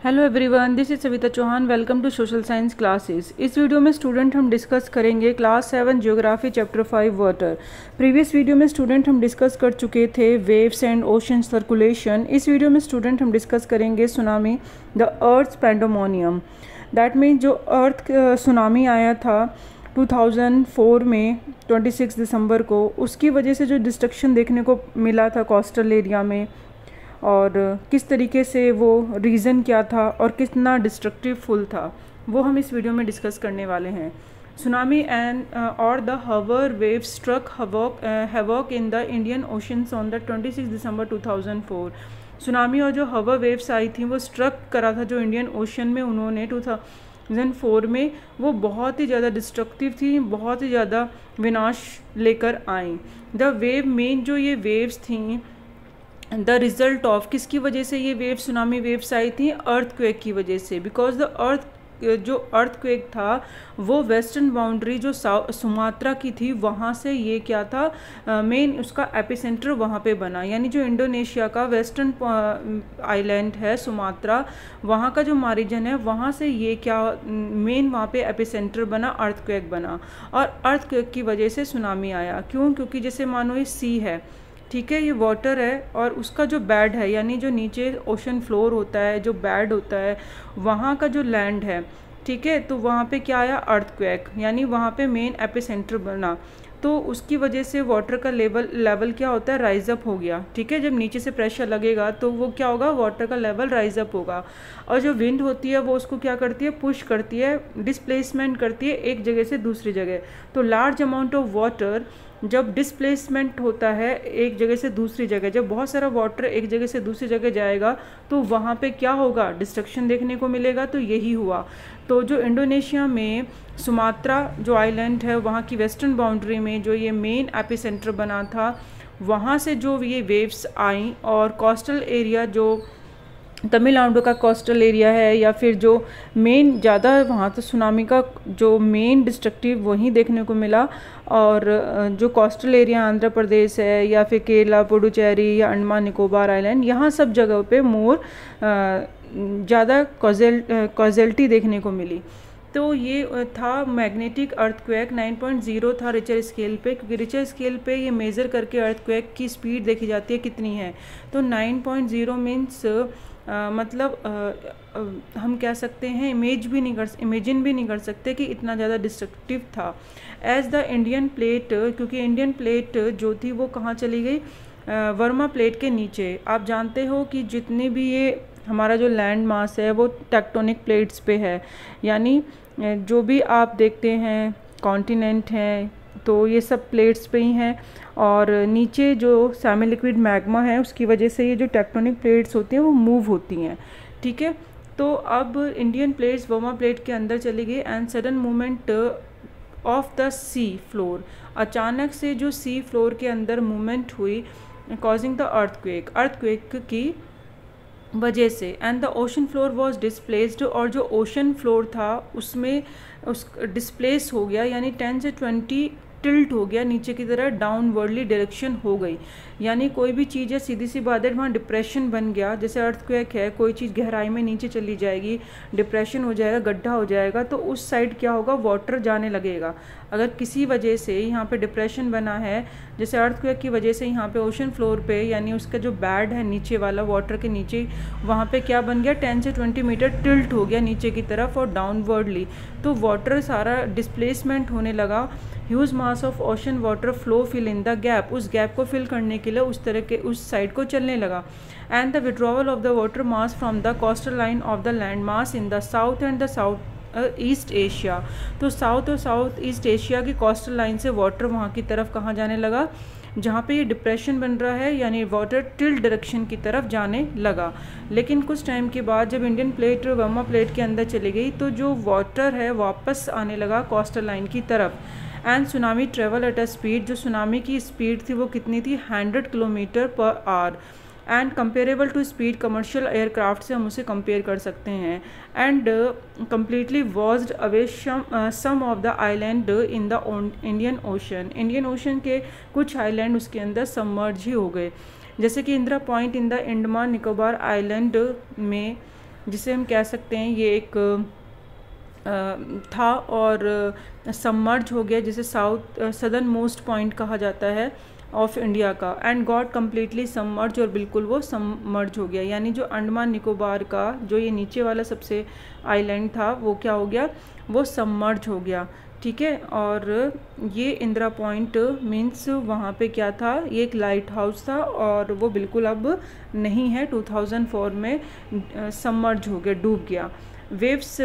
Hello everyone, this is Savita Chauhan. Welcome to social science classes. इस video में student हम discuss करेंगे class 7 geography chapter 5 water. Previous video में student हम discuss कर चुके थे वेव्स एंड ओशन सर्कुलेशन। इस वीडियो में स्टूडेंट हम डिस्कस करेंगे tsunami, the earth pandemonium. That mean जो अर्थ सुनामी आया था 2004 में 26 दिसंबर को, उसकी वजह से जो डिस्ट्रक्शन देखने को मिला था कोस्टल एरिया में, और किस तरीके से वो रीज़न क्या था और कितना डिस्ट्रक्टिव फुल था, वो हम इस वीडियो में डिस्कस करने वाले हैं। सुनामी एंड और the hover wave struck havoc in the Indian oceans on the 26 December 2004। Tsunami और जो हवर वेव्स आई थी वो स्ट्रक करा था जो इंडियन ओशन में उन्होंने 2004 में, वो बहुत ही ज़्यादा डिस्ट्रक्टिव थी, बहुत ही ज़्यादा विनाश लेकर आई। द वेव मेन जो ये वेव्स थी, द रिजल्ट ऑफ किसकी वजह से ये वेव सुनामी वेव्स आई थी? अर्थक्वेक की वजह से। बिकॉज द जो अर्थक्वेक था वो वेस्टर्न बाउंड्री जो सुमात्रा की थी वहाँ से ये क्या था, मेन उसका एपिसेंटर वहाँ पे बना। यानी जो इंडोनेशिया का वेस्टर्न आइलैंड है सुमात्रा, वहाँ का जो मारिजन है वहाँ से ये क्या मेन वहाँ पे एपिसेंटर बना, अर्थक्वेक बना। और अर्थक्वेक की वजह से सुनामी आया। क्यों? क्योंकि जैसे मानो ये सी है, ठीक है, ये वाटर है और उसका जो बेड है, यानी जो नीचे ओशन फ्लोर होता है, जो बेड होता है, वहाँ का जो लैंड है, ठीक है, तो वहाँ पे क्या आया? अर्थक्वेक, यानी वहाँ पे मेन एपिसेंटर बना। तो उसकी वजह से वाटर का लेवल क्या होता है? राइज अप हो गया। ठीक है, जब नीचे से प्रेशर लगेगा तो वो क्या होगा? वाटर का लेवल राइज अप होगा। और जो विंड होती है वो उसको क्या करती है? पुश करती है, डिस्प्लेसमेंट करती है एक जगह से दूसरी जगह। तो लार्ज अमाउंट ऑफ वाटर जब डिस्प्लेसमेंट होता है एक जगह से दूसरी जगह, जब बहुत सारा वाटर एक जगह से दूसरी जगह जाएगा तो वहाँ पे क्या होगा? डिस्ट्रक्शन देखने को मिलेगा। तो यही हुआ। तो जो इंडोनेशिया में सुमात्रा जो आइलैंड है, वहाँ की वेस्टर्न बाउंड्री में जो ये मेन एपिसेंटर बना था, वहाँ से जो ये वेव्स आई और कोस्टल एरिया जो तमिलनाडु का कोस्टल एरिया है, या फिर जो मेन ज़्यादा वहाँ तो सुनामी का जो मेन डिस्ट्रक्टिव वहीं देखने को मिला। और जो कोस्टल एरिया आंध्र प्रदेश है या फिर केरला, पुडुचेरी या अंडमान निकोबार आइलैंड, यहाँ सब जगह पे मोर ज़्यादा कॉजेलिटी देखने को मिली। तो ये था मैग्नेटिक अर्थक्वेक। 9.0 था रिचर स्केल पे, क्योंकि रिचर स्केल पे ये मेज़र करके अर्थक्वेक की स्पीड देखी जाती है कितनी है। तो 9.0 मीन्स मतलब हम कह सकते हैं इमेजिन भी नहीं कर सकते कि इतना ज़्यादा डिस्ट्रक्टिव था। एज द इंडियन प्लेट, क्योंकि इंडियन प्लेट जो थी वो कहाँ चली गई? वर्मा प्लेट के नीचे। आप जानते हो कि जितने भी ये हमारा जो लैंड मास है वो टेक्टोनिक प्लेट्स पे है, यानी जो भी आप देखते हैं कॉन्टिनेंट हैं तो ये सब प्लेट्स पे ही हैं। और नीचे जो सेमी लिक्विड मैग्मा है उसकी वजह से ये जो टेक्टोनिक प्लेट्स होती हैं वो मूव होती हैं। ठीक है, तो अब इंडियन प्लेट्स वर्मा प्लेट के अंदर चली गई and sudden movement of the sea floor, अचानक से जो सी फ्लोर के अंदर मूवमेंट हुई, कॉजिंग द अर्थक्वेक की वजह से। And the ocean floor was displaced, और जो ओशन फ्लोर था उसमें डिस्प्लेस हो गया, यानी 10 से 20 टिल्ट हो गया नीचे की तरह, डाउनवर्डली डायरेक्शन हो गई। यानी कोई भी चीज़ है, सीधी सी बात है, वहाँ डिप्रेशन बन गया। जैसे अर्थक्वेक है, कोई चीज़ गहराई में नीचे चली जाएगी, डिप्रेशन हो जाएगा, गड्ढा हो जाएगा, तो उस साइड क्या होगा? वाटर जाने लगेगा। अगर किसी वजह से यहाँ पे डिप्रेशन बना है, जैसे अर्थक्वेक की वजह से यहाँ पे ओशन फ्लोर पे, यानी उसका जो बेड है नीचे वाला वाटर के नीचे, वहाँ पे क्या बन गया? 10 से 20 मीटर टिल्ट हो गया नीचे की तरफ और डाउनवर्डली। तो वाटर सारा डिस्प्लेसमेंट होने लगा। Huge mass of ocean water flow fill in the gap, उस गैप को फिल करने के लिए उस तरह के उस साइड को चलने लगा। And the withdrawal of the water mass from the coastal line of the land mass in the south and the south east Asia. तो साउथ और साउथ ईस्ट एशिया की कोस्टल लाइन से वाटर वहाँ की तरफ कहाँ जाने लगा? जहाँ पे ये डिप्रेशन बन रहा है, यानी वाटर टिल्ट डायरेक्शन की तरफ जाने लगा। लेकिन कुछ टाइम के बाद जब इंडियन प्लेट वर्मा प्लेट के अंदर चली गई तो जो वाटर है वापस आने लगा कोस्टल लाइन की तरफ। And tsunami travel at a speed, जो सुनामी की स्पीड थी वो कितनी थी? 100 kilometre per hour. And comparable to speed commercial aircraft से हम उसे कंपेयर कर सकते हैं। And completely washed away some of the island in the Indian Ocean, Indian ocean के कुछ आइलैंड उसके अंदर सबमर्ज ही हो गए। जैसे कि Indira point in the Andaman Nicobar island में जिसे हम कह सकते हैं ये एक था और सबमर्ज हो गया, जिसे सदर्न मोस्ट पॉइंट कहा जाता है ऑफ इंडिया का, एंड गॉट कम्प्लीटली सबमर्ज, और बिल्कुल वो सबमर्ज हो गया। यानी जो अंडमान निकोबार का जो ये नीचे वाला सबसे आइलैंड था वो क्या हो गया, वो सबमर्ज हो गया। ठीक है, और ये इंदिरा पॉइंट मीन्स वहाँ पे क्या था, ये एक लाइट हाउस था और वो बिल्कुल अब नहीं है, 2004 में सबमर्ज हो गया, डूब गया। Waves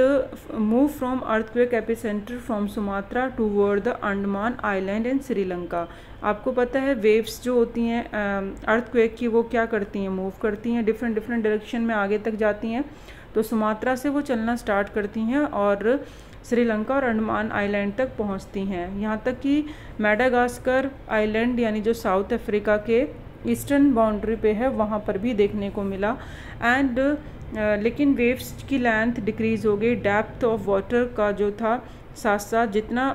move from earthquake epicentre from Sumatra toward the Andaman island and Sri Lanka. आपको पता है वेव्स जो होती हैं अर्थक्वेक की वो क्या करती हैं, मूव करती हैं, डिफरेंट डायरेक्शन में आगे तक जाती हैं। तो सुमात्रा से वो चलना स्टार्ट करती हैं और श्रीलंका और अंडमान आइलैंड तक पहुंचती हैं, यहाँ तक कि मेडागास्कर आइलैंड यानी जो साउथ अफ्रीका के ईस्टर्न बाउंड्री पे है वहाँ पर भी देखने को मिला। एंड लेकिन वेव्स की लेंथ डिक्रीज़ हो गई, डेप्थ ऑफ वाटर का जो था साथ साथ जितना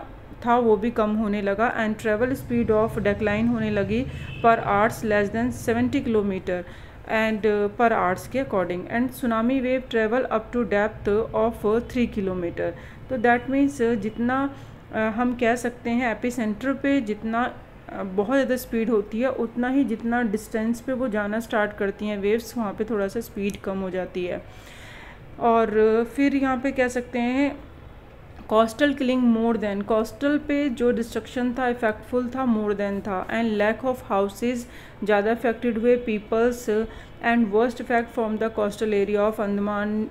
था वो भी कम होने लगा, and travel speed of decline होने लगी per hours less than 70 kilometre and per hours के according, and tsunami wave travel up to depth of 3 kilometre. तो दैट मीन्स जितना हम कह सकते हैं एपिसेंटर पे जितना बहुत ज़्यादा स्पीड होती है, उतना ही जितना डिस्टेंस पे वो जाना स्टार्ट करती हैं वेव्स, वहाँ पे थोड़ा सा स्पीड कम हो जाती है। और फिर यहाँ पे कह सकते हैं coastal killing more than, coastal पे जो डिस्ट्रक्शन था इफेक्टफुल था, मोर देन था, एंड लैक ऑफ हाउसेज ज़्यादा अफेक्टेड हुए, peoples and worst effect from the coastal area of Andaman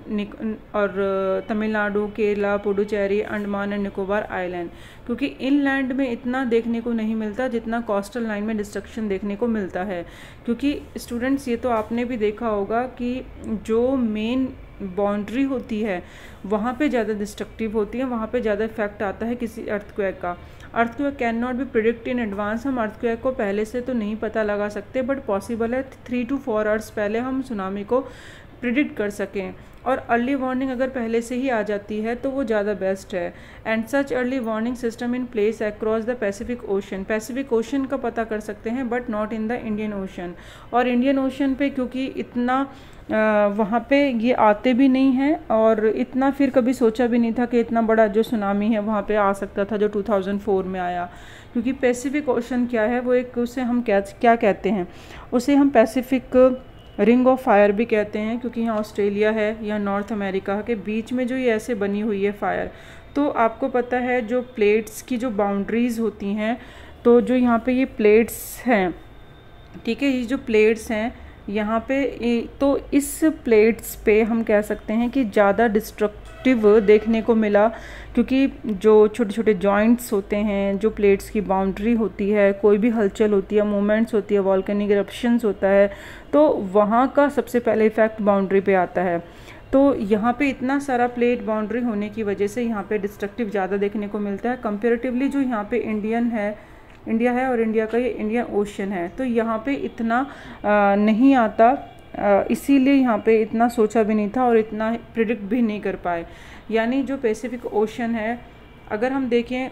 और तमिलनाडु, केरला, पुडुचेरी, अंडमान एंड निकोबार आइलैंड, क्योंकि इनलैंड में इतना देखने को नहीं मिलता जितना कोस्टल लाइन में डिस्ट्रक्शन देखने को मिलता है। क्योंकि स्टूडेंट्स ये तो आपने भी देखा होगा कि जो मेन बाउंड्री होती है वहाँ पे ज़्यादा डिस्ट्रक्टिव होती है, वहाँ पे ज़्यादा इफेक्ट आता है किसी अर्थक्वेक का। Earthquake can not be predict in advance, हम अर्थक्वेक को पहले से तो नहीं पता लगा सकते, बट पॉसिबल है 3 to 4 आवर्स पहले हम सुनामी को प्रिडिक्ट कर सकें, और अर्ली वार्निंग अगर पहले से ही आ जाती है तो वो ज़्यादा बेस्ट है। And such early warning system in place across the Pacific ocean, Pacific ocean का पता कर सकते हैं but not in the Indian ocean, और इंडियन ओशन पे क्योंकि इतना वहाँ पे ये आते भी नहीं हैं और इतना फिर कभी सोचा भी नहीं था कि इतना बड़ा जो सुनामी है वहाँ पे आ सकता था जो 2004 में आया। क्योंकि पैसिफिक ओशन क्या है, वो एक उसे हम क्या कहते हैं, उसे हम पैसिफिक रिंग ऑफ फायर भी कहते हैं, क्योंकि यहाँ ऑस्ट्रेलिया है या नॉर्थ अमेरिका के बीच में जो ये ऐसे बनी हुई है फायर। तो आपको पता है जो प्लेट्स की जो बाउंड्रीज़ होती हैं, तो जो यहाँ पे ये प्लेट्स हैं, ठीक है, ये जो प्लेट्स हैं यहाँ पे, तो इस प्लेट्स पे हम कह सकते हैं कि ज़्यादा डिस्ट्रक्टिव देखने को मिला, क्योंकि जो छोटे छोटे जॉइंट्स होते हैं, जो प्लेट्स की बाउंड्री होती है, कोई भी हलचल होती है, मूवमेंट्स होती है, वॉल्केनिक इरप्शंस होता है, तो वहाँ का सबसे पहले इफेक्ट बाउंड्री पे आता है। तो यहाँ पे इतना सारा प्लेट बाउंड्री होने की वजह से यहाँ पे डिस्ट्रक्टिव ज़्यादा देखने को मिलता है कंपेरेटिवली जो यहाँ पे इंडिया है और इंडिया का ये इंडियन ओशन है, तो यहाँ पे इतना नहीं आता, इसीलिए यहाँ पे इतना सोचा भी नहीं था और इतना प्रिडिक्ट भी नहीं कर पाए। यानी जो पैसिफिक ओशन है, अगर हम देखें,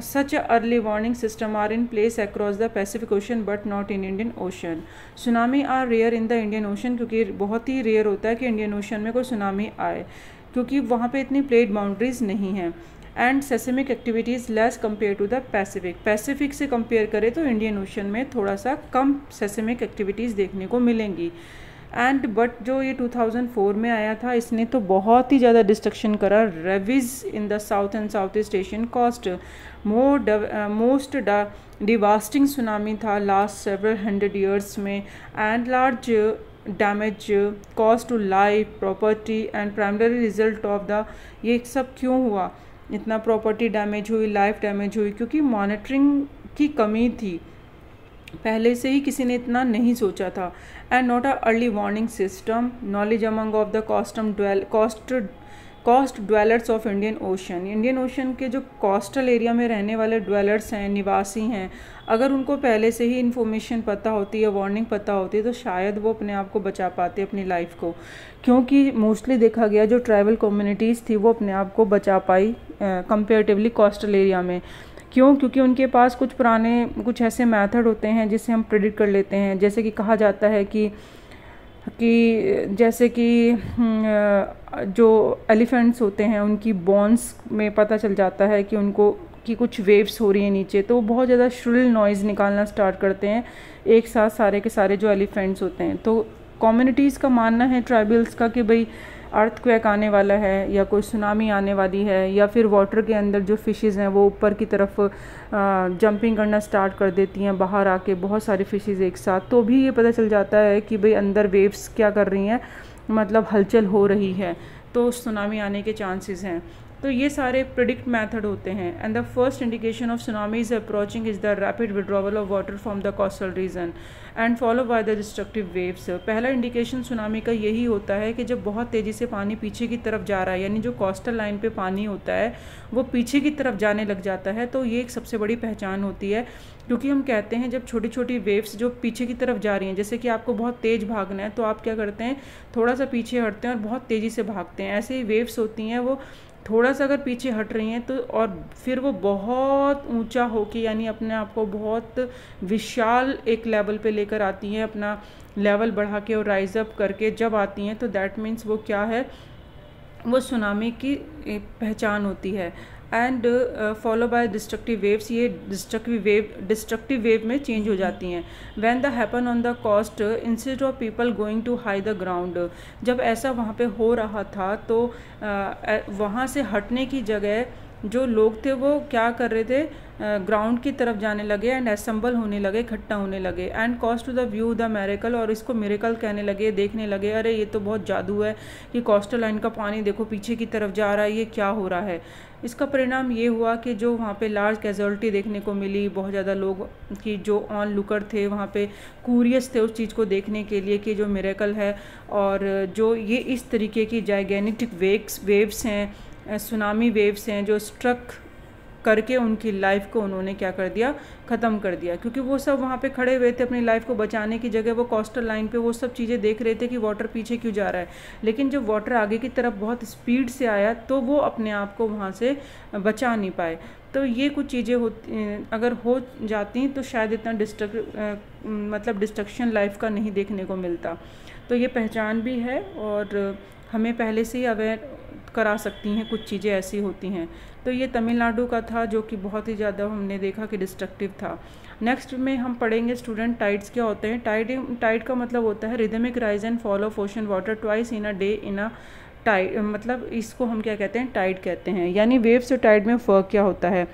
such early warning system are in place across the Pacific Ocean but not in Indian Ocean. Tsunami are rare in the Indian Ocean, क्योंकि बहुत ही रेयर होता है कि इंडियन ओशन में कोई सुनामी आए, क्योंकि वहाँ पे इतनी प्लेट बाउंड्रीज नहीं हैं। And seismic activities less compare to the Pacific से कंपेयर करें तो इंडियन ओशन में थोड़ा सा कम सेस्मिक एक्टिविटीज़ देखने को मिलेंगी। एंड बट जो ये 2004 में आया था, इसने तो बहुत ही ज़्यादा डिस्ट्रक्शन करा। Ravages in the south and south east Asian coast most devastating tsunami था लास्ट सेवरल 100 ईयर्स में, and large damage cost to life, property and primary result of the, ये सब क्यों हुआ, इतना प्रॉपर्टी डैमेज हुई, लाइफ डैमेज हुई, क्योंकि मॉनिटरिंग की कमी थी, पहले से ही किसी ने इतना नहीं सोचा था। And not a early warning system, knowledge among of the coast dwellers of Indian ocean के जो कोस्टल एरिया में रहने वाले ड्वेलर्स हैं, निवासी हैं, अगर उनको पहले से ही इन्फॉर्मेशन पता होती है, वार्निंग पता होती है, तो शायद वो अपने आप को बचा पाते अपनी लाइफ को। क्योंकि मोस्टली देखा गया जो ट्राइबल कम्युनिटीज़ थी वो अपने आप को बचा पाई कंपेरेटिवली कोस्टल एरिया में। क्यों? क्योंकि उनके पास कुछ ऐसे मेथड होते हैं जिससे हम प्रेडिक्ट कर लेते हैं। जैसे कि कहा जाता है कि कि जैसे कि जो एलिफेंट्स होते हैं उनकी बोन्स में पता चल जाता है कि उनको कि कुछ वेव्स हो रही हैं नीचे, तो वो बहुत ज़्यादा श्रिल नॉइज़ निकालना स्टार्ट करते हैं एक साथ सारे के सारे जो एलिफेंट्स होते हैं। तो कम्युनिटीज़ का मानना है ट्राइबल्स का कि भाई अर्थक्वेक आने वाला है या कोई सुनामी आने वाली है, या फिर वाटर के अंदर जो फिशेज़ हैं वो ऊपर की तरफ जंपिंग करना स्टार्ट कर देती हैं बाहर आके, बहुत सारी फिशेज़ एक साथ, तो भी ये पता चल जाता है कि भाई अंदर वेव्स क्या कर रही हैं, मतलब हलचल हो रही है, तो सुनामी आने के चांसेस हैं। तो ये सारे प्रिडिक्ट मेथड होते हैं। And the first indication of tsunami is approaching is the rapid withdrawal of water from the coastal region and follow by the destructive waves. पहला इंडिकेशन सुनामी का यही होता है कि जब बहुत तेज़ी से पानी पीछे की तरफ जा रहा है, यानी जो कोस्टल लाइन पे पानी होता है वो पीछे की तरफ जाने लग जाता है, तो ये एक सबसे बड़ी पहचान होती है। क्योंकि हम कहते हैं जब छोटी छोटी वेव्स जो पीछे की तरफ जा रही हैं, जैसे कि आपको बहुत तेज़ भागना है तो आप क्या करते हैं, थोड़ा सा पीछे हटते हैं और बहुत तेज़ी से भागते हैं। ऐसे ही वेव्स होती हैं, वो थोड़ा सा अगर पीछे हट रही हैं तो और फिर वो बहुत ऊंचा होके, यानी अपने आप को बहुत विशाल एक लेवल पे लेकर आती हैं, अपना लेवल बढ़ा के और राइज अप करके जब आती हैं, तो दैट मीन्स वो क्या है, वो सुनामी की पहचान होती है। And follow by destructive waves, ये डिस्ट्रक्टिव वेव में चेंज हो जाती हैं। When the happen on the coast instead of people going to high the ground, जब ऐसा वहाँ पे हो रहा था तो वहाँ से हटने की जगह जो लोग थे वो क्या कर रहे थे, ग्राउंड की तरफ जाने लगे एंड असेंबल होने लगे, इकट्ठा होने लगे। And coast to the view the miracle, और इसको मिरेकल कहने लगे, देखने लगे अरे ये तो बहुत जादू है कि कोस्टल लाइन का पानी देखो पीछे की तरफ जा रहा है, ये क्या हो रहा है। इसका परिणाम ये हुआ कि जो वहाँ पे लार्ज कैजुअलिटी देखने को मिली, बहुत ज़्यादा लोग की जो ऑन लुकर थे वहाँ पे क्यूरियस थे उस चीज़ को देखने के लिए कि जो मिरेकल है, और जो ये इस तरीके की जाइगेनेटिक वेव्स हैं, सुनामी वेव्स हैं जो स्ट्रक करके उनकी लाइफ को उन्होंने क्या कर दिया, ख़त्म कर दिया। क्योंकि वो सब वहाँ पे खड़े हुए थे अपनी लाइफ को बचाने की जगह, वो कोस्टल लाइन पे वो सब चीज़ें देख रहे थे कि वाटर पीछे क्यों जा रहा है, लेकिन जब वाटर आगे की तरफ बहुत स्पीड से आया तो वो अपने आप को वहाँ से बचा नहीं पाए। तो ये कुछ चीज़ें होती अगर हो जाती तो शायद इतना डिस्ट्रक्शन लाइफ का नहीं देखने को मिलता। तो ये पहचान भी है और हमें पहले से ही अवेयर करा सकती हैं, कुछ चीज़ें ऐसी होती हैं। तो ये तमिलनाडु का था जो कि बहुत ही ज़्यादा हमने देखा कि डिस्ट्रक्टिव था। नेक्स्ट में हम पढ़ेंगे स्टूडेंट टाइड्स क्या होते हैं। टाइड का मतलब होता है rhythmic rise and fall of ocean water twice in a day in a tide, मतलब इसको हम क्या कहते हैं, टाइड कहते हैं। यानी वेव्स और टाइड में फ़र्क क्या होता है,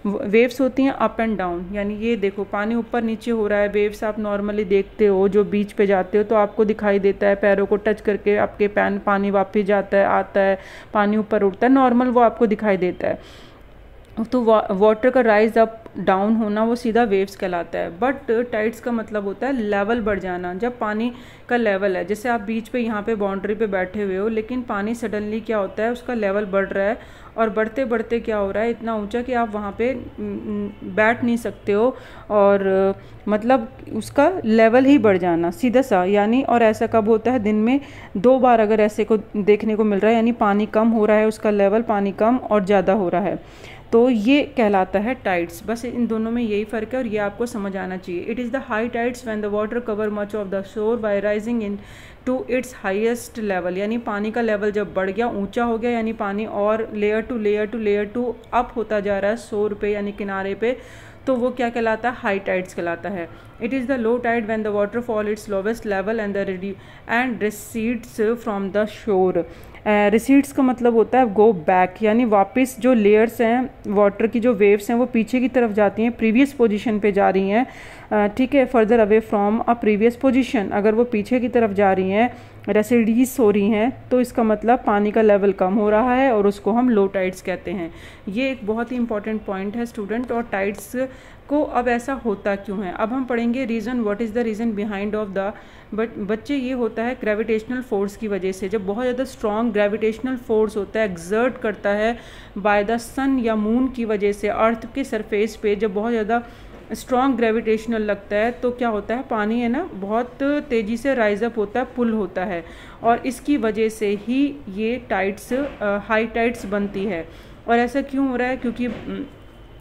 वेव्स होती हैं अप एंड डाउन, यानी ये देखो पानी ऊपर नीचे हो रहा है। वेव्स आप नॉर्मली देखते हो, जो बीच पे जाते हो तो आपको दिखाई देता है, पैरों को टच करके आपके पानी वापस जाता है, आता है, पानी ऊपर उठता है, नॉर्मल वो आपको दिखाई देता है। तो वाटर का राइज अप डाउन होना वो सीधा वेव्स कहलाता है। बट टाइड्स का मतलब होता है लेवल बढ़ जाना। जब पानी का लेवल है, जैसे आप बीच पे यहाँ पे बाउंड्री पे बैठे हुए हो, लेकिन पानी सडनली क्या होता है, उसका लेवल बढ़ रहा है और बढ़ते बढ़ते क्या हो रहा है, इतना ऊंचा कि आप वहाँ पे बैठ नहीं सकते हो, और मतलब उसका लेवल ही बढ़ जाना सीधा सा। यानी और ऐसा कब होता है, दिन में 2 बार अगर ऐसे को देखने को मिल रहा है, यानी पानी कम हो रहा है, उसका लेवल पानी कम और ज़्यादा हो रहा है, तो ये कहलाता है टाइड्स। बस इन दोनों में यही फ़र्क है और ये आपको समझ आना चाहिए। It is the high tides when the water cover much of the shore by rising in to its highest level, यानी पानी का लेवल जब बढ़ गया, ऊंचा हो गया, यानी पानी और लेयर टू अप होता जा रहा है शोर पे यानी किनारे पे, तो वो क्या कहलाता है, हाई टाइड्स कहलाता है। It is the low tide when the water fall its lowest level and recedes from the shore. Recedes का मतलब होता है गो बैक, यानी वापस जो लेयर्स हैं वाटर की, जो वेव्स हैं वो पीछे की तरफ जाती हैं, प्रीवियस पोजीशन पे जा रही हैं, ठीक है, further away from a previous position. अगर वो पीछे की तरफ जा रही हैं, रेसिडीज हो रही हैं, तो इसका मतलब पानी का लेवल कम हो रहा है और उसको हम लो टाइड्स कहते हैं। ये एक बहुत ही इंपॉर्टेंट पॉइंट है स्टूडेंट। और टाइड्स को अब ऐसा होता क्यों है, अब हम पढ़ेंगे reason, what is the reason behind of the बच्चे। ये होता है ग्रेविटेशनल फोर्स की वजह से। जब बहुत ज़्यादा स्ट्रॉन्ग ग्रेविटेशनल फोर्स होता है, एक्सर्ट करता है बाय द सन या मून की वजह से, अर्थ के सरफेस पे जब बहुत ज़्यादा स्ट्रॉन्ग ग्रेविटेशनल लगता है, तो क्या होता है, पानी है ना बहुत तेज़ी से राइज अप होता है, पुल होता है, और इसकी वजह से ही ये टाइड्स हाई टाइड्स बनती है। और ऐसा क्यों हो रहा है, क्योंकि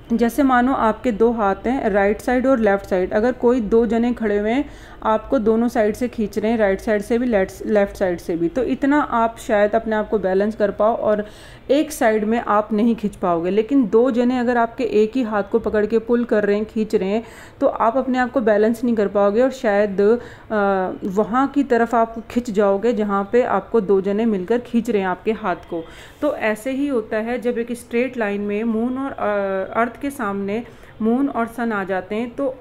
जैसे मानो आपके दो हाथ हैं, राइट साइड और लेफ़्ट साइड, अगर कोई दो जने खड़े हुए हैं, आपको दोनों साइड से खींच रहे हैं, राइट साइड से भी लेफ़्ट साइड से भी, तो इतना आप शायद अपने आप को बैलेंस कर पाओ और एक साइड में आप नहीं खींच पाओगे। लेकिन दो जने अगर आपके एक ही हाथ को पकड़ के पुल कर रहे हैं, खींच रहे हैं, तो आप अपने आप को बैलेंस नहीं कर पाओगे और शायद वहाँ की तरफ आप खिंच जाओगे जहाँ पे आपको दो जने मिलकर खींच रहे हैं आपके हाथ को। तो ऐसे ही होता है जब एक स्ट्रेट लाइन में मून और अर्थ के सामने मून और सन आ जाते हैं, तो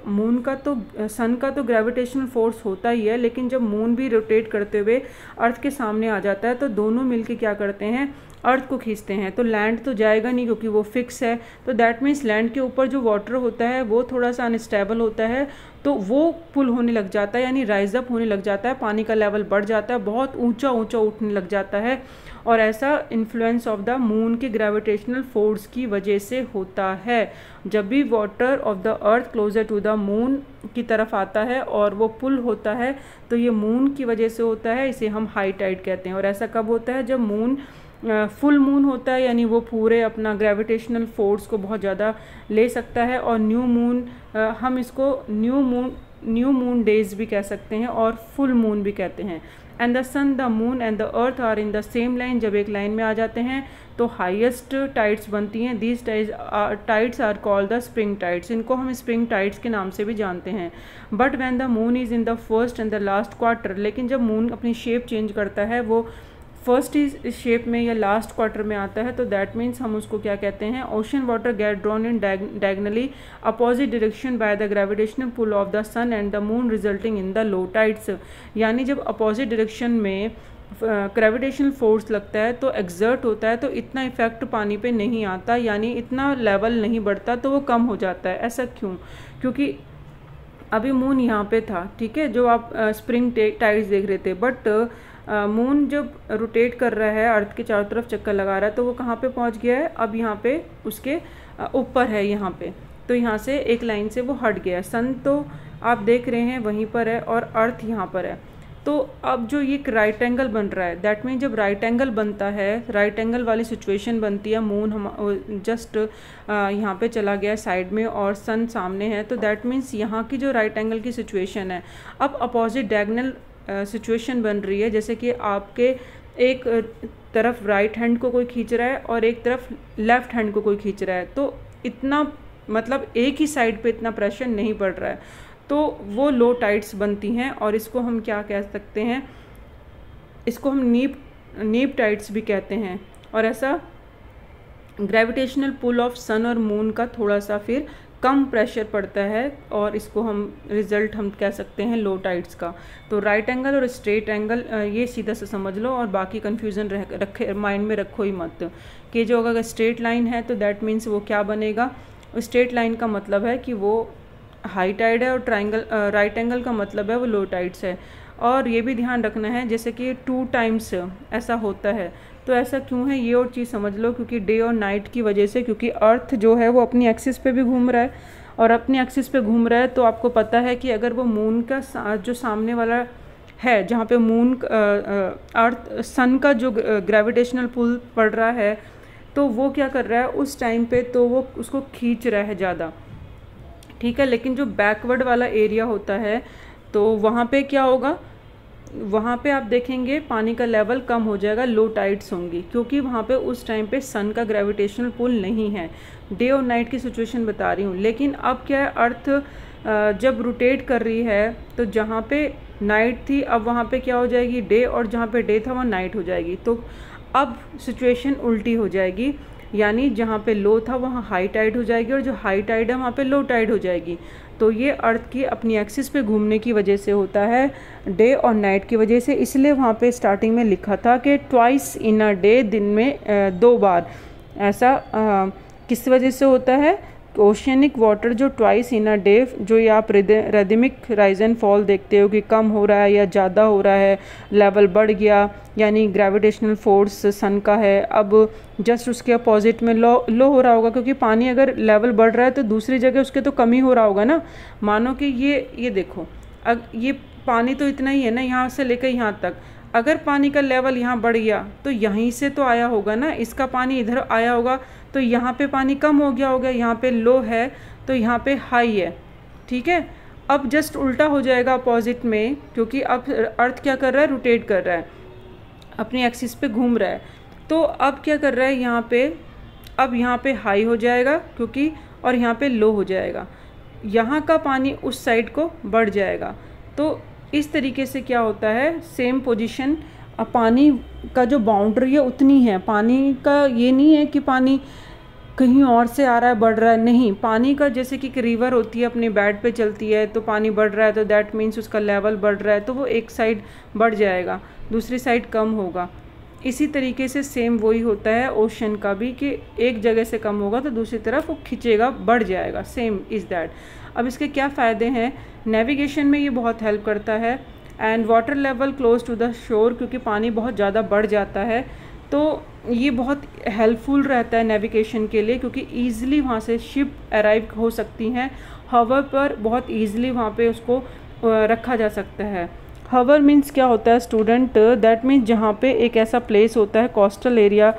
सन का तो ग्रेविटेशनल फोर्स होता ही है, लेकिन जब मून भी रोटेट करते हुए अर्थ के सामने आ जाता है तो दोनों मिलके क्या करते हैं, अर्थ को खींचते हैं। तो लैंड तो जाएगा नहीं क्योंकि वो फिक्स है, तो दैट मीन्स लैंड के ऊपर जो वाटर होता है वो थोड़ा सा अनस्टेबल होता है, तो वो पुल होने लग जाता है, यानी राइज अप होने लग जाता है, पानी का लेवल बढ़ जाता है, बहुत ऊंचा ऊंचा उठने लग जाता है। और ऐसा इन्फ्लुएंस ऑफ द मून के ग्रेविटेशनल फोर्स की वजह से होता है। जब भी water of the earth closer to the moon की तरफ आता है और वो पुल होता है, तो ये मून की वजह से होता है, इसे हम हाई टाइड कहते हैं। और ऐसा कब होता है, जब मून फुल मून होता है, यानी वो पूरे अपना ग्रेविटेशनल फोर्स को बहुत ज़्यादा ले सकता है। और न्यू मून, हम इसको न्यू मून डेज भी कह सकते हैं और फुल मून भी कहते हैं। And the sun, the moon and the earth are in the same line, जब एक लाइन में आ जाते हैं तो हाईएस्ट टाइड्स बनती हैं। These tides are called the spring tides, इनको हम स्प्रिंग टाइड्स के नाम से भी जानते हैं। But when the moon is in the first and the last quarter, लेकिन जब मून अपनी शेप चेंज करता है, वो फर्स्ट इस शेप में या लास्ट क्वार्टर में आता है, तो दैट मीन्स हम उसको क्या कहते हैं, ocean water get drawn in diagonally opposite direction by the gravitational pull of the sun and the moon resulting in the low tides. यानी जब अपोजिट डायरेक्शन में ग्रेविटेशनल फोर्स लगता है तो एक्सर्ट होता है, तो इतना इफेक्ट पानी पे नहीं आता, यानी इतना लेवल नहीं बढ़ता, तो वो कम हो जाता है। ऐसा क्यों? क्योंकि अभी मून यहाँ पे था, ठीक है, जो आप स्प्रिंग टाइड्स देख रहे थे, बट मून जब रोटेट कर रहा है, अर्थ के चारों तरफ चक्कर लगा रहा है, तो वो कहाँ पे पहुँच गया है, अब यहाँ पे उसके ऊपर है यहाँ पे, तो यहाँ से एक लाइन से वो हट गया। सन तो आप देख रहे हैं वहीं पर है और अर्थ यहाँ पर है, तो अब जो ये राइट एंगल बन रहा है, दैट मीन जब राइट एंगल बनता है, राइट एंगल वाली सिचुएशन बनती है, मून हम जस्ट यहाँ पे चला गया साइड में और सन सामने है, तो दैट मीन्स यहाँ की जो राइट एंगल की सिचुएशन है, अब अपोजिट डायगोनल सिचुएशन बन रही है। जैसे कि आपके एक तरफ राइट हैंड को कोई खींच रहा है और एक तरफ लेफ्ट हैंड को कोई खींच रहा है, तो इतना मतलब एक ही साइड पे इतना प्रेशर नहीं पड़ रहा है, तो वो लो टाइड्स बनती हैं। और इसको हम क्या कह सकते हैं, इसको हम नीप टाइड्स भी कहते हैं। और ऐसा ग्रेविटेशनल पुल ऑफ सन और मून का थोड़ा सा फिर कम प्रेशर पड़ता है और इसको हम रिज़ल्ट हम कह सकते हैं लो टाइड्स का। तो राइट एंगल और स्ट्रेट एंगल ये सीधा से समझ लो और बाकी कन्फ्यूज़न रखे माइंड में रखो ही मत कि जो अगर स्ट्रेट लाइन है तो दैट मीन्स वो क्या बनेगा, स्ट्रेट लाइन का मतलब है कि वो हाई टाइड है और राइट एंगल का मतलब है वो लो टाइड्स है। और ये भी ध्यान रखना है जैसे कि 2 टाइम्स ऐसा होता है, तो ऐसा क्यों है ये और चीज़ समझ लो, क्योंकि डे और नाइट की वजह से, क्योंकि अर्थ जो है वो अपनी एक्सिस पे भी घूम रहा है और अपनी एक्सिस पे घूम रहा है, तो आपको पता है कि अगर वो मून का जो सामने वाला है जहाँ पे मून अर्थ सन का जो ग्रेविटेशनल पुल पड़ रहा है, तो वो क्या कर रहा है उस टाइम पे, तो वो उसको खींच रहा है ज़्यादा, ठीक है। लेकिन जो बैकवर्ड वाला एरिया होता है तो वहाँ पे क्या होगा, वहाँ पे आप देखेंगे पानी का लेवल कम हो जाएगा, लो टाइड्स होंगी, क्योंकि वहाँ पे उस टाइम पे सन का ग्रेविटेशनल पुल नहीं है। डे और नाइट की सिचुएशन बता रही हूँ। लेकिन अब क्या है, अर्थ जब रोटेट कर रही है तो जहाँ पे नाइट थी अब वहाँ पे क्या हो जाएगी, डे, और जहाँ पे डे था वहाँ नाइट हो जाएगी। तो अब सिचुएशन उल्टी हो जाएगी, यानी जहाँ पे लो था वहाँ हाई टाइड हो जाएगी और जो हाई टाइड है वहाँ पे लो टाइड हो जाएगी। तो ये अर्थ की अपनी एक्सिस पे घूमने की वजह से होता है, डे और नाइट की वजह से। इसलिए वहाँ पे स्टार्टिंग में लिखा था कि ट्वाइस इन अ डे, दिन में 2 बार। ऐसा किस वजह से होता है, ओशियनिक वाटर जो ट्वाइस इन अ डे, जो ये आप रिदमिक राइज एंड फॉल देखते हो कि कम हो रहा है या ज़्यादा हो रहा है, लेवल बढ़ गया, यानी ग्रेविटेशनल फोर्स सन का है, अब जस्ट उसके अपोजिट में लो हो रहा होगा, क्योंकि पानी अगर लेवल बढ़ रहा है तो दूसरी जगह उसके तो कमी हो रहा होगा ना। मानो कि ये देखो, अब ये पानी तो इतना ही है ना यहाँ से लेकर यहाँ तक, अगर पानी का लेवल यहाँ बढ़ गया तो यहीं से तो आया होगा ना, इसका पानी इधर आया होगा, तो यहाँ पे पानी कम हो गया होगा, यहाँ पे लो है तो यहाँ पे हाई है, ठीक है। अब जस्ट उल्टा हो जाएगा अपोजिट में, क्योंकि अब अर्थ क्या कर रहा है, रोटेट कर रहा है, अपनी एक्सिस पे घूम रहा है। तो अब क्या कर रहा है यहाँ पे, अब यहाँ पे हाई हो जाएगा क्योंकि, और यहाँ पे लो हो जाएगा, यहाँ का पानी उस साइड को बढ़ जाएगा। तो इस तरीके से क्या होता है, सेम पोजीशन, पानी का जो बाउंड्री है उतनी है, पानी का ये नहीं है कि पानी कहीं और से आ रहा है बढ़ रहा है, नहीं, पानी का जैसे कि एक रिवर होती है अपने बेड पे चलती है, तो पानी बढ़ रहा है तो दैट मीन्स उसका लेवल बढ़ रहा है, तो वो एक साइड बढ़ जाएगा, दूसरी साइड कम होगा। इसी तरीके से सेम वही होता है ओशन का भी, कि एक जगह से कम होगा तो दूसरी तरफ वो खिंचेगा, बढ़ जाएगा, सेम इज़ दैट। अब इसके क्या फ़ायदे हैं, नेविगेशन में ये बहुत हेल्प करता है, and water level close to the shore, क्योंकि पानी बहुत ज़्यादा बढ़ जाता है तो ये बहुत हेल्पफुल रहता है नेविगेशन के लिए, क्योंकि ईज़िली वहाँ से शिप अराइव हो सकती हैं, हवर पर बहुत ईज़िली वहाँ पे उसको रखा जा सकता है। हवर मीन्स क्या होता है स्टूडेंट, दैट मीन्स जहाँ पे एक ऐसा प्लेस होता है कोस्टल एरिया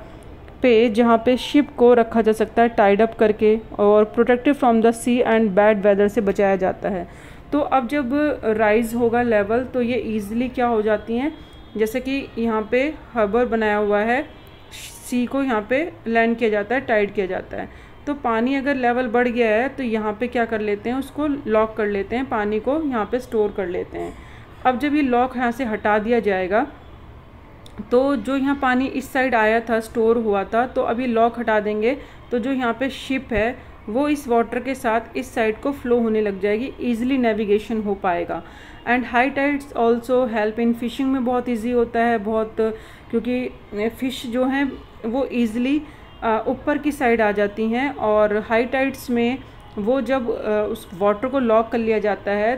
पे जहाँ पे शिप को रखा जा सकता है टाइड अप करके, और protected from the sea and bad weather से बचाया जाता है। तो अब जब राइज होगा लेवल तो ये ईज़िली क्या हो जाती हैं, जैसे कि यहाँ पे हर्बर बनाया हुआ है, सी को यहाँ पे लैंड किया जाता है, टाइड किया जाता है, तो पानी अगर लेवल बढ़ गया है तो यहाँ पे क्या कर लेते हैं, उसको लॉक कर लेते हैं, पानी को यहाँ पे स्टोर कर लेते हैं। अब जब ये लॉक यहाँ से हटा दिया जाएगा तो जो यहाँ पानी इस साइड आया था, स्टोर हुआ था, तो अभी लॉक हटा देंगे तो जो यहाँ पे शिप है वो इस वाटर के साथ इस साइड को फ्लो होने लग जाएगी, ईजिली नेविगेशन हो पाएगा। And high tides also help in fishing में बहुत ईजी होता है, बहुत, क्योंकि फ़िश जो हैं वो ईज़िली ऊपर की साइड आ जाती हैं, और हाई टाइड्स में वो जब उस वाटर को लॉक कर लिया जाता है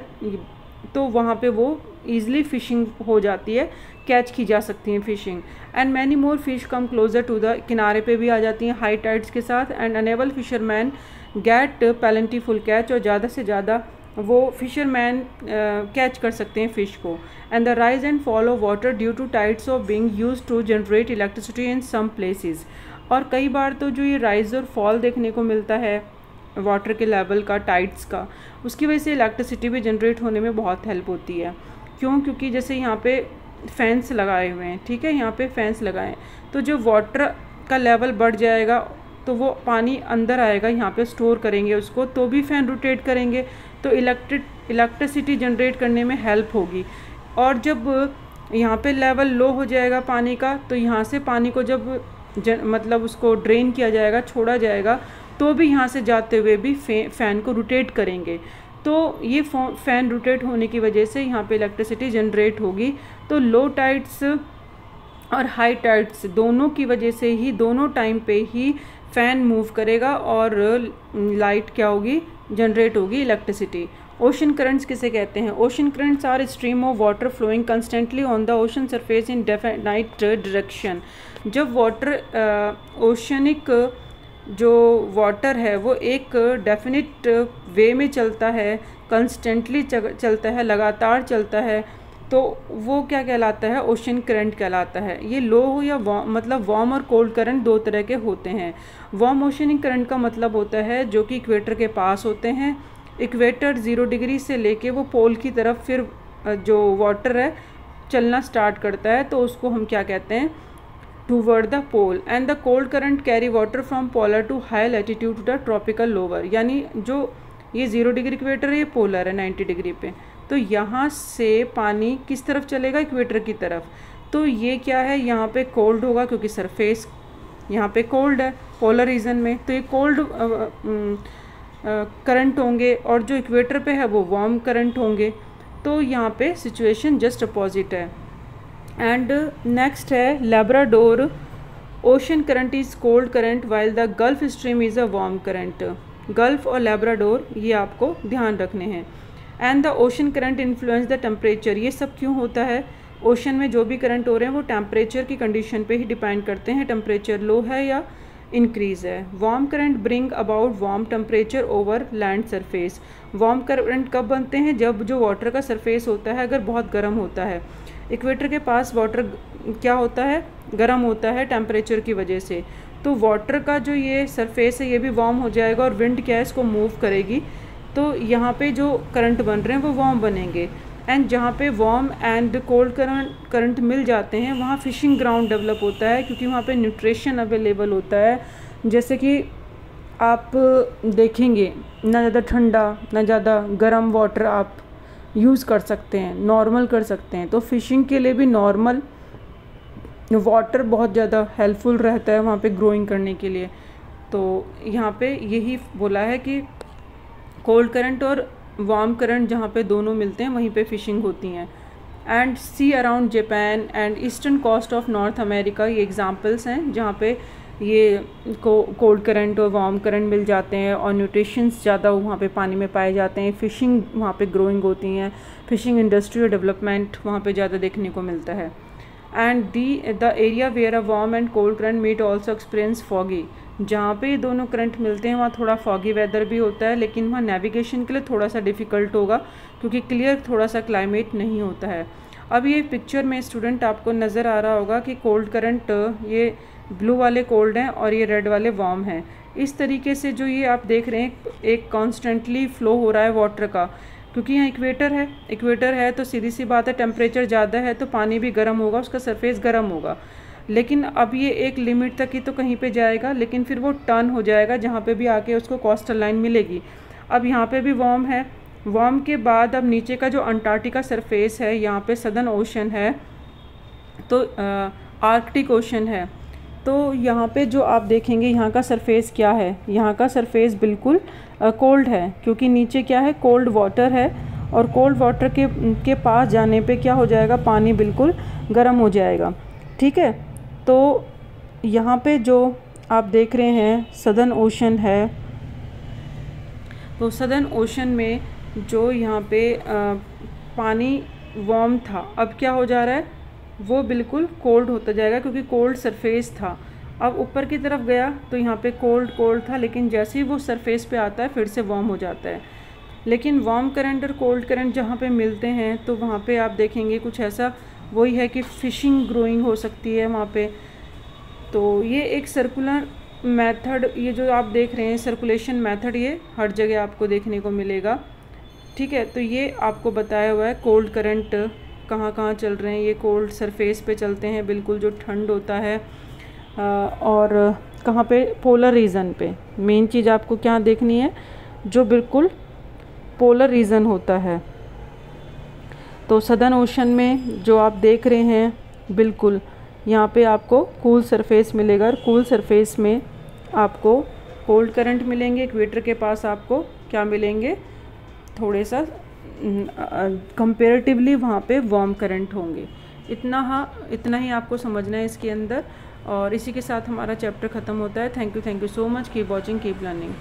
तो वहाँ पे वो ईज़िली फ़िशिंग हो जाती है, कैच की जा सकती हैं fishing. And many more fish come closer to the, किनारे पे भी आ जाती हैं हाई टाइड्स के साथ, and enable fisherman get plentiful catch, और ज़्यादा से ज़्यादा वो फिशरमैन कैच कर सकते हैं फ़िश को। And the rise and fall of water due to tides of being used to generate electricity in some places, और कई बार तो जो ये राइज और फॉल देखने को मिलता है वाटर के लेवल का, टाइड्स का, उसकी वजह से इलेक्ट्रिसिटी भी जनरेट होने में बहुत हेल्प होती है। क्यों, क्योंकि जैसे यहाँ पे फैंस लगाए हुए हैं, ठीक है, यहाँ पे फैंस लगाएं, तो जो वाटर का लेवल बढ़ जाएगा तो वो पानी अंदर आएगा, यहाँ पे स्टोर करेंगे उसको, तो भी फ़ैन रोटेट करेंगे तो इलेक्ट्रिसिटी जनरेट करने में हेल्प होगी। और जब यहाँ पे लेवल लो हो जाएगा पानी का, तो यहाँ से पानी को जब मतलब उसको ड्रेन किया जाएगा, छोड़ा जाएगा, तो भी यहाँ से जाते हुए भी फ़ैन को रोटेट करेंगे, तो ये फ़ैन रोटेट होने की वजह से यहाँ पे इलेक्ट्रिसिटी जनरेट होगी। तो लो टाइड्स और हाई टाइड्स दोनों की वजह से ही, दोनों टाइम पे ही फ़ैन मूव करेगा और लाइट क्या होगी, जनरेट होगी, इलेक्ट्रिसिटी। ओशन करंट्स किसे कहते हैं? Ocean currents are stream of water flowing constantly on the ocean surface in definite direction. जब वाटर ओशनिक जो वाटर है वो एक डेफिनिट वे में चलता है, कंस्टेंटली चलता है, लगातार चलता है, तो वो क्या कहलाता है? ओशन करंट कहलाता है। ये लो हो या मतलब वार्म और कोल्ड करंट दो तरह के होते हैं। वार्म ओशनिक करंट का मतलब होता है जो कि इक्वेटर के पास होते हैं। इक्वेटर 0 डिग्री से लेके वो पोल की तरफ फिर जो वाटर है चलना स्टार्ट करता है, तो उसको हम क्या कहते हैं? Toward the pole. And the cold current carry water from polar to high latitude to the tropical lower. यानी जो ये 0 डिग्री इक्वेटर है, ये पोलर है 90 डिग्री पे, तो यहाँ से पानी किस तरफ चलेगा? इक्वेटर की तरफ। तो ये क्या है? यहाँ पे कोल्ड होगा क्योंकि सरफेस यहाँ पे कोल्ड है पोलर रीजन में, तो ये कोल्ड करंट होंगे, और जो इक्वेटर पे है वो वार्म करंट होंगे। तो यहाँ पे सिचुएशन जस्ट अपोजिट है। एंड नेक्स्ट है Labrador. Ocean current is cold current while the gulf stream is a warm current. Gulf और लैब्राडोर ये आपको ध्यान रखने हैं। And the ocean current influence the temperature. ये सब क्यों होता है? ओशन में जो भी करंट हो रहे हैं वो टेम्परेचर की कंडीशन पे ही डिपेंड करते हैं। टेम्परेचर लो है या इंक्रीज़ है। Warm current bring about warm temperature over land surface. Warm current कब बनते हैं? जब जो वाटर का सरफेस होता है अगर बहुत गर्म होता है। इक्वेटर के पास वाटर क्या होता है? गर्म होता है टेम्परेचर की वजह से। तो वाटर का जो ये सरफेस है ये भी वार्म हो जाएगा और विंड क्या है इसको मूव करेगी, तो यहाँ पे जो करंट बन रहे हैं वो वार्म बनेंगे। एंड जहाँ पे वार्म एंड कोल्ड करंट मिल जाते हैं वहाँ फिशिंग ग्राउंड डेवलप होता है, क्योंकि वहाँ पे न्यूट्रिशन अवेलेबल होता है। जैसे कि आप देखेंगे ना ज़्यादा ठंडा ना ज़्यादा गर्म वाटर आप यूज़ कर सकते हैं, नॉर्मल कर सकते हैं। तो फिशिंग के लिए भी नॉर्मल वाटर बहुत ज़्यादा हेल्पफुल रहता है वहाँ पे ग्रोइंग करने के लिए। तो यहाँ पे यही बोला है कि कोल्ड करंट और वार्म करंट जहाँ पे दोनों मिलते हैं वहीं पे फिशिंग होती हैं। And sea around Japan and eastern coast of north America, ये एग्जांपल्स हैं जहाँ पे ये कोल्ड करंट और वार्म करंट मिल जाते हैं और न्यूट्रिशंस ज़्यादा वहाँ पे पानी में पाए जाते हैं। फ़िशिंग वहाँ पे ग्रोइंग होती हैं, फ़िशिंग इंडस्ट्री और डेवलपमेंट वहाँ पे ज़्यादा देखने को मिलता है। And the area where a warm and cold current meet also experience foggy. जहाँ पे ये दोनों करंट मिलते हैं वहाँ थोड़ा फॉगी वेदर भी होता है, लेकिन वहाँ नेविगेशन के लिए थोड़ा सा डिफ़िकल्ट होगा क्योंकि क्लियर थोड़ा सा क्लाइमेट नहीं होता है। अब ये पिक्चर में स्टूडेंट आपको नज़र आ रहा होगा कि कोल्ड करंट, ये ब्लू वाले कोल्ड हैं और ये रेड वाले वार्म हैं। इस तरीके से जो ये आप देख रहे हैं एक कॉन्स्टेंटली फ़्लो हो रहा है वाटर का, क्योंकि यहाँ इक्वेटर है तो सीधी सी बात है टेम्परेचर ज़्यादा है तो पानी भी गर्म होगा, उसका सरफेस गर्म होगा। लेकिन अब ये एक लिमिट तक ही तो कहीं पे जाएगा, लेकिन फिर वो टर्न हो जाएगा जहाँ पे भी आके उसको कोस्टल लाइन मिलेगी। अब यहाँ पे भी वार्म है, वार्म के बाद अब नीचे का जो अंटार्कटिका सरफेस है, यहाँ पे सदर्न ओशन है, तो आर्कटिक ओशन है। तो यहाँ पे जो आप देखेंगे यहाँ का सरफेस क्या है, यहाँ का सरफेस बिल्कुल कोल्ड है, क्योंकि नीचे क्या है, कोल्ड वाटर है। और कोल्ड वाटर के पास जाने पे क्या हो जाएगा, पानी बिल्कुल गर्म हो जाएगा। ठीक है, तो यहाँ पे जो आप देख रहे हैं सदर्न ओशन है, तो सदर्न ओशन में जो यहाँ पे पानी वार्म था अब क्या हो जा रहा है, वो बिल्कुल कोल्ड होता जाएगा क्योंकि कोल्ड सरफेस था। अब ऊपर की तरफ गया तो यहाँ पे कोल्ड था, लेकिन जैसे ही वो सरफेस पे आता है फिर से वार्म हो जाता है। लेकिन वार्म करंट और कोल्ड करंट जहाँ पे मिलते हैं तो वहाँ पे आप देखेंगे कुछ ऐसा वही है कि फ़िशिंग ग्रोइंग हो सकती है वहाँ पे। तो ये एक सर्कुलर मेथड, ये जो आप देख रहे हैं सर्कुलेशन मेथड, ये हर जगह आपको देखने को मिलेगा। ठीक है, तो ये आपको बताया हुआ है कोल्ड करंट कहाँ कहाँ चल रहे हैं। ये कोल्ड सरफेस पे चलते हैं बिल्कुल जो ठंड होता है, और कहाँ पे, पोलर रीजन पे। मेन चीज़ आपको क्या देखनी है, जो बिल्कुल पोलर रीजन होता है। तो सदर्न ओशन में जो आप देख रहे हैं बिल्कुल यहाँ पे आपको कूल सरफेस मिलेगा, और कूल सरफेस में आपको कोल्ड करंट मिलेंगे। इक्वेटर के पास आपको क्या मिलेंगे, थोड़े सा कंपेरेटिवली वहाँ पे वार्म करंट होंगे। इतना ही आपको समझना है इसके अंदर, और इसी के साथ हमारा चैप्टर ख़त्म होता है। Thank you so much, keep watching, keep learning.